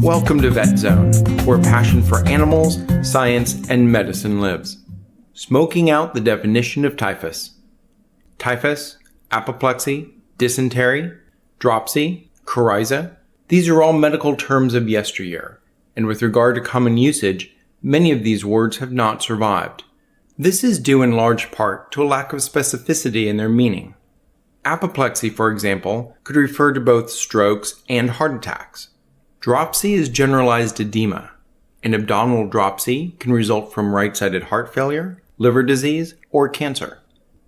Welcome to Vet Zone, where passion for animals, science, and medicine lives. Smoking out the definition of typhus. Typhus, apoplexy, dysentery, dropsy, coryza, these are all medical terms of yesteryear, and with regard to common usage, many of these words have not survived. This is due in large part to a lack of specificity in their meaning. Apoplexy, for example, could refer to both strokes and heart attacks. Dropsy is generalized edema. An abdominal dropsy can result from right-sided heart failure, liver disease, or cancer.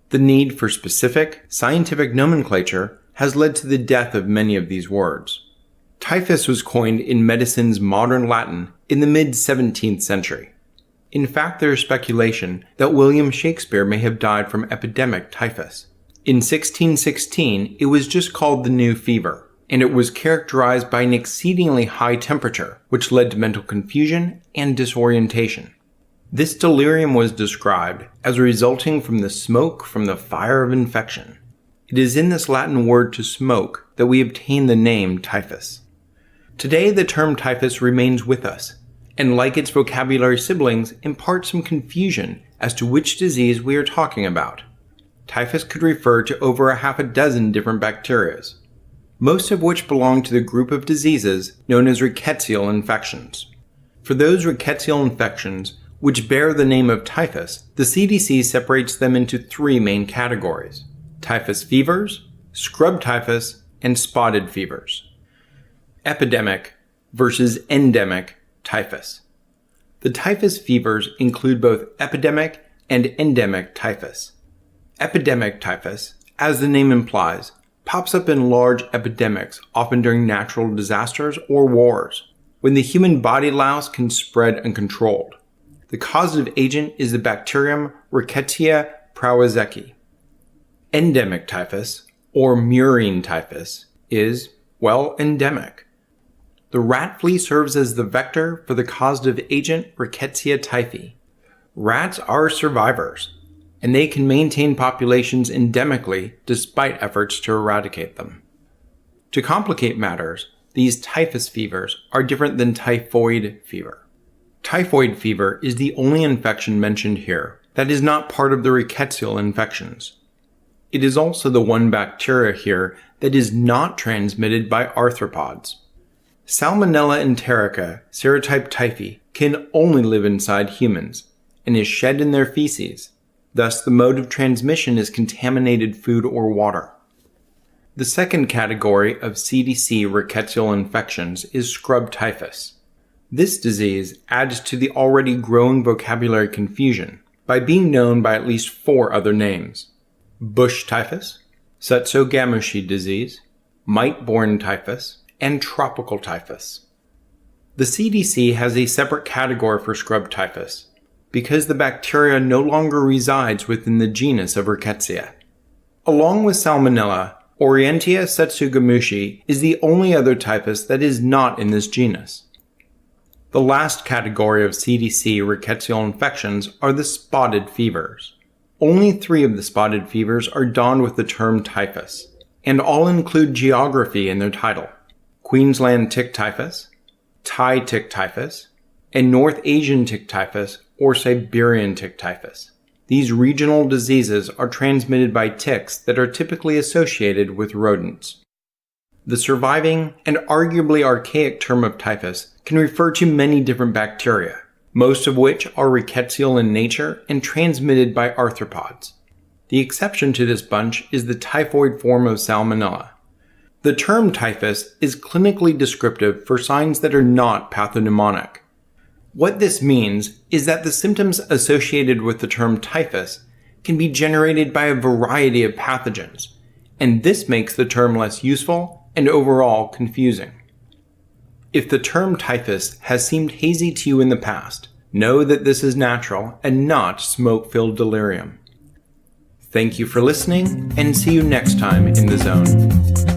The need for specific, scientific nomenclature has led to the death of many of these words. Typhus was coined in medicine's modern Latin in the mid-17th century. In fact, there is speculation that William Shakespeare may have died from epidemic typhus. In 1616, it was just called the new fever, and it was characterized by an exceedingly high temperature, which led to mental confusion and disorientation. This delirium was described as resulting from the smoke from the fire of infection. It is in this Latin word to smoke that we obtain the name typhus. Today, the term typhus remains with us, and like its vocabulary siblings, imparts some confusion as to which disease we are talking about. Typhus could refer to over a half a dozen different bacteria, most of which belong to the group of diseases known as rickettsial infections. For those rickettsial infections which bear the name of typhus, the CDC separates them into three main categories: typhus fevers, scrub typhus, and spotted fevers. Epidemic versus endemic typhus. The typhus fevers include both epidemic and endemic typhus. Epidemic typhus, as the name implies, pops up in large epidemics, often during natural disasters or wars, when the human body louse can spread uncontrolled. The causative agent is the bacterium Rickettsia prowazekii. Endemic typhus, or murine typhus, is, endemic. The rat flea serves as the vector for the causative agent Rickettsia typhi. Rats are survivors, and they can maintain populations endemically despite efforts to eradicate them. To complicate matters, these typhus fevers are different than typhoid fever. Typhoid fever is the only infection mentioned here that is not part of the rickettsial infections. It is also the one bacteria here that is not transmitted by arthropods. Salmonella enterica serotype typhi can only live inside humans and is shed in their feces. Thus, the mode of transmission is contaminated food or water. The second category of CDC rickettsial infections is scrub typhus. This disease adds to the already growing vocabulary confusion by being known by at least 4 other names: bush typhus, tsutsugamushi disease, mite-borne typhus, and tropical typhus. The CDC has a separate category for scrub typhus, because the bacteria no longer resides within the genus of Rickettsia. Along with Salmonella, Orientia tsutsugamushi is the only other typhus that is not in this genus. The last category of CDC rickettsial infections are the spotted fevers. Only 3 of the spotted fevers are donned with the term typhus, and all include geography in their title: Queensland tick typhus, Thai tick typhus, and North Asian tick typhus or Siberian tick typhus. These regional diseases are transmitted by ticks that are typically associated with rodents. The surviving and arguably archaic term of typhus can refer to many different bacteria, most of which are rickettsial in nature and transmitted by arthropods. The exception to this bunch is the typhoid form of Salmonella. The term typhus is clinically descriptive for signs that are not pathognomonic. What this means is that the symptoms associated with the term typhus can be generated by a variety of pathogens, and this makes the term less useful and overall confusing. If the term typhus has seemed hazy to you in the past, know that this is natural and not smoke-filled delirium. Thank you for listening, and see you next time in the Zone.